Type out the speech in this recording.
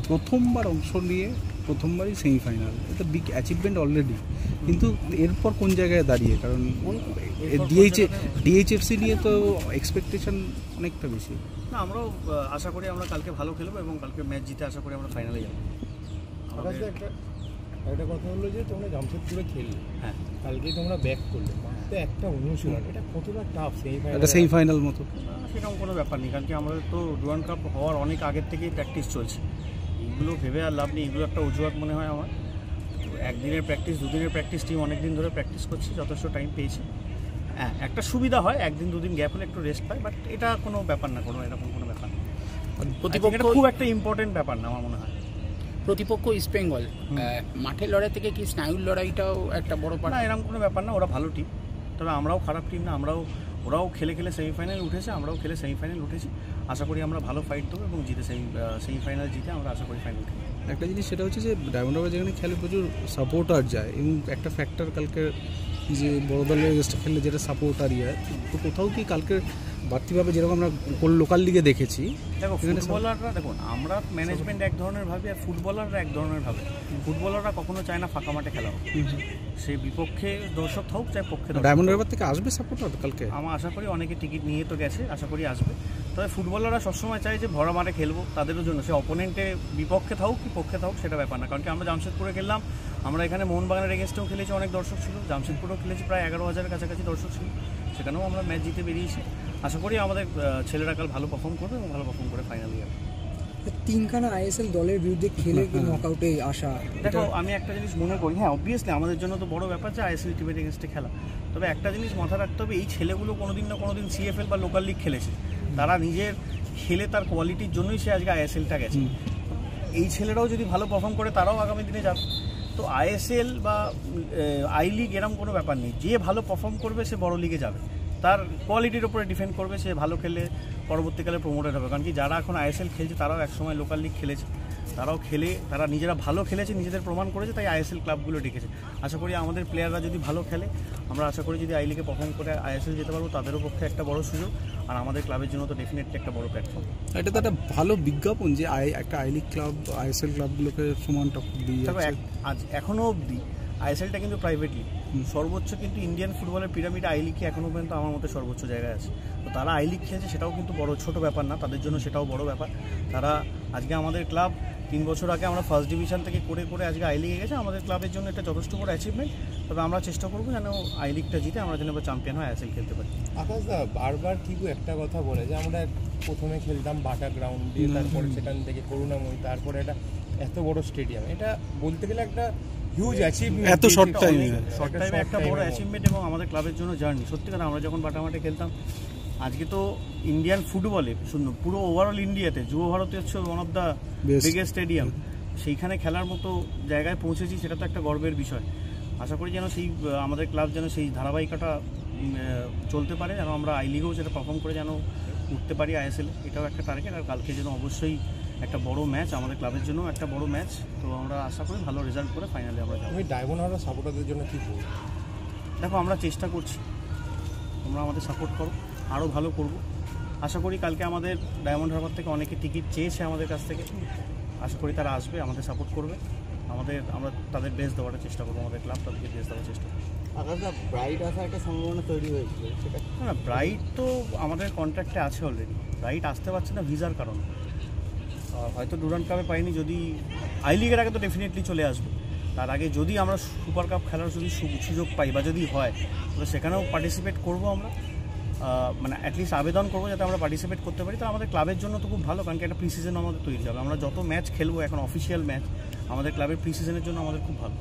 প্রথমবার অংশ নিয়ে প্রথমবারই সেমিফাইনাল, এটা বিগ অ্যাচিভমেন্ট অলরেডি। কিন্তু এরপর কোন জায়গায় দাঁড়িয়ে, কারণ ডিএইচএফসি নিয়ে তো এক্সপেকটেশন অনেকটা বেশি। না, আমরাও আশা করি আমরা কালকে ভালো খেলবো এবং কালকে ম্যাচ জিতে আশা করি আমরা ফাইনালে যাবো। একটা কথা হলো যে তোমরা জামশেদপুরে খেললে, হ্যাঁ, কালকে তোমরা ব্যাক করলে, মাত্র একটা অনুশীলন, এটা কতটা টাফ সেমিফাইনাল মতো? সেরকম কোনো ব্যাপার নেই, কারণ কি আমাদের তো ডুরান্ড কাপ হওয়ার অনেক আগের থেকেই প্র্যাকটিস চলছে। এইগুলো ভেবে আর লাভ নেই, এগুলো একটা অজুহাত মনে হয় আমার। একদিনের প্র্যাকটিস, দুদিনের প্র্যাকটিস, টিম অনেক দিন ধরে প্র্যাকটিস করছি, যথেষ্ট টাইম পেয়েছি। হ্যাঁ, একটা সুবিধা হয়, একদিন দুদিন গ্যাপ হলে একটু রেস্ট পায়, বাট এটা কোনো ব্যাপার না, কোনো এরকম কোনো ব্যাপার না। প্রতিপক্ষ খুব একটা ইম্পর্টেন্ট ব্যাপার না আমার মনে হয়। প্রতিপক্ষ ইস্ট বেঙ্গল, মাঠের লড়াই থেকে কি স্নায়ুর লড়াইটাও একটা বড় পার্ট? না, এরকম কোনো ব্যাপার না, ওরা ভালো টিম, তবে আমরাও খারাপ টিম না। ওরাও খেলে খেলে সেমিফাইনাল উঠেছে, আমরাও খেলে সেমিফাইনাল উঠেছি। আশা করি আমরা ভালো ফাইট দেবো এবং জিতে সেমিফাইনাল জিতে আমরা আশা করি ফাইনাল খেলবো। একটা জিনিস সেটা হচ্ছে যে ডায়মন্ড হারবার যেখানে খেলে প্রচুর সাপোর্টার যায়, এবং একটা ফ্যাক্টর কালকে যে বড় দলের এগেস্টে খেললে যেটা সাপোর্টার যায়, তো কোথাও কি কালকে বাড়তিভাবে যেরকম আমরা লোকাল লিগে দেখেছি। দেখো, ফুটবলাররা, দেখুন আমরা ম্যানেজমেন্ট এক ধরনের ভাবে আর ফুটবলাররা এক ধরনের ভাবে। ফুটবলাররা কখনো চায় না ফাঁকা মাঠে খেলা হোক, সে বিপক্ষে দর্শক হোক চাই পক্ষে। ডায়মন্ড হারবার থেকে আসবে সাপোর্টার কালকে, আমরা আশা করি অনেকে টিকিট নিয়ে তো গেছে, আশা করি আসবে। তবে ফুটবলাররা সবসময় চায় যে ভরা মাঠে খেলবো, তাদেরও জন্য সে অপোনেন্টে বিপক্ষে থাকুক কি পক্ষে থাকুক সেটা ব্যাপার না। কারণ কি আমরা জামশেদপুরে খেললাম, আমরা এখানে মোহনবাগানের এগেন্স্টেও খেলেছি, অনেক দর্শক ছিল। জামশেদপুরেও খেলেছি, প্রায় 11,000-এর কাছাকাছি দর্শক ছিল, সেখানেও আমরা ম্যাচ জিতে বেরিয়েছি। আশা করি আমাদের ছেলেরা কাল ভালো পারফর্ম করবে এবং ভালো পারফর্ম করে ফাইনালে যাবে। তিনখানা আইএসএল দলের বিরুদ্ধে খেলে নকআউটে আসা, দেখো আমি একটা জিনিস মনে করি, হ্যাঁ অবভিয়াসলি আমাদের জন্য তো বড় ব্যাপার যে আইএসএল টিমের এগেন্স্টে খেলা। তবে একটা জিনিস মাথায় রাখতে হবে, এই ছেলেগুলো কোনোদিন না কোনোদিন সিএফএল বা লোকাল লিগ খেলেছে, তারা নিজের খেলে তার কোয়ালিটির জন্যই সে আজকে আইএসএলটা গেছে। এই ছেলেরাও যদি ভালো পারফর্ম করে তারাও আগামী দিনে যাবে। তো আইএসএল বা আই লিগ এরকম কোনো ব্যাপার নেই, যে ভালো পারফর্ম করবে সে বড় লিগে যাবে, তার কোয়ালিটির উপরে ডিপেন্ড করবে, সে ভালো খেলে পরবর্তীকালে প্রমোটেড হবে। কারণ কি যারা এখন আইএসএল খেলছে তারাও একসময় লোকাল লিগ খেলেছে, তারাও খেলে তারা নিজেরা ভালো খেলেছে, নিজেদের প্রমাণ করেছে, তাই আইএসএল ক্লাবগুলো ডেকেছে। আশা করি আমাদের প্লেয়াররা যদি ভালো খেলে, আমরা আশা করি যদি আই লিগে পারফর্ম করে আইএসএল যেতে পারবো, তাদেরও পক্ষে একটা বড় সুযোগ, আর আমাদের ক্লাবের জন্য তো ডেফিনেটলি একটা বড় প্ল্যাটফর্ম। এটা তো একটা ভালো বিজ্ঞাপন যে একটা আই লিগ ক্লাব আইএসএল ক্লাবগুলোকে সমান টক্কর দিয়ে যাচ্ছে। আজ এখনও অবধি আইএসএলটা কিন্তু প্রাইভেট লিগ, সর্বোচ্চ কিন্তু ইন্ডিয়ান ফুটবলের পিরামিডে আই লিগকে এখনও পর্যন্ত আমার মতে সর্বোচ্চ জায়গায় আছে। তো তারা আই লিগ খেলছে, সেটাও কিন্তু বড় ছোট ব্যাপার না, তাদের জন্য সেটাও বড় ব্যাপার। তারা আজকে আমাদের ক্লাব 3 বছর আগে আমরা ফার্স্ট ডিভিশন থেকে করে করে আজকে আই লিগে গেছে, আমাদের ক্লাবের জন্য এটা যথেষ্ট বড় অ্যাচিভমেন্ট। তবে আমরা চেষ্টা করবো যেন আই লিগটা জিতে আমরা যেন চ্যাম্পিয়ন হয়, আইএসএল খেলতে পারি। আকাশ দা বারবার কিন্তু একটা কথা বলে যে আমরা প্রথমে খেলতাম বাটা গ্রাউন্ড দিয়ে, তারপরে সেখান থেকে করুণাময়ী, তারপরে এত বড় স্টেডিয়াম, এটা বলতে গেলে একটা হিউজ অ্যাচিভমেন্ট, এত শর্ট টাইমে একটা বড় অ্যাচিভমেন্ট এবং আমাদের ক্লাবের জন্য জার্নি। সত্যি কথা, আমরা যখন বাটা মাঠে খেলতাম, আজকে তো ইন্ডিয়ান ফুটবলে পুরো ওভারঅল ইন্ডিয়াতে যুব ভারতে হচ্ছে one of the biggest stadium, সেইখানে খেলার মতো জায়গায় পৌঁছেছি, সেটা তো একটা গর্বের বিষয়। আশা করি যেন সেই আমাদের ক্লাব যেন সেই ধারাবাহিকতা চলতে পারে, যেন আমরা আই লিগেও সেটা পারফর্ম করে যেন উঠতে পারি আইএসএল, এটাও একটা টার্গেট। আর কালকে যেন অবশ্যই একটা বড় ম্যাচ, আমাদের ক্লাবের জন্য একটা বড় ম্যাচ, তো আমরা আশা করি ভালো রেজাল্ট করে ফাইনালে আমরা যাবো। আমি ডায়মন্ড হারবার সাপোর্টারদের জন্য কী বলবো? দেখো আমরা চেষ্টা করছি, তোমরা আমাদের সাপোর্ট করো, আরও ভালো করব। আশা করি কালকে আমাদের ডায়মন্ড হারবার থেকে অনেকে টিকিট চেয়েছে আমাদের কাছ থেকে, আশা করি তারা আসবে, আমাদের সাপোর্ট করবে, আমরা তাদের বেস্ট দেওয়ার চেষ্টা করবো, আমাদের ক্লাব তাদেরকে বেস্ট দেওয়ার চেষ্টা করবো। ব্রাইট আসার একটা সম্ভাবনা তৈরি হয়েছিল, সেটা না, ব্রাইট তো আমাদের কন্ট্রাক্টে আছে অলরেডি, ব্রাইট আসতে পারছে না ভিসার কারণে, হয়তো ডুরান্ড কাপে পাইনি, যদি আই লিগের আগে তো ডেফিনেটলি চলে আসবে। তার আগে যদি আমরা সুপার কাপ খেলার যদি সুযোগ পাই বা যদি হয়, তাহলে সেখানেও পার্টিসিপেট করবো আমরা, মানে অ্যাটলিস্ট আবেদন করবো যাতে আমরা পার্টিসিপেট করতে পারি। তো আমাদের ক্লাবের জন্য তো খুব ভালো, কারণ কি একটা প্রি সিজন আমাদের তৈরি হবে, আমরা যত ম্যাচ খেলবো এখন অফিসিয়াল ম্যাচ, আমাদের ক্লাবের প্রি সিজনের জন্য আমাদের খুব ভালো।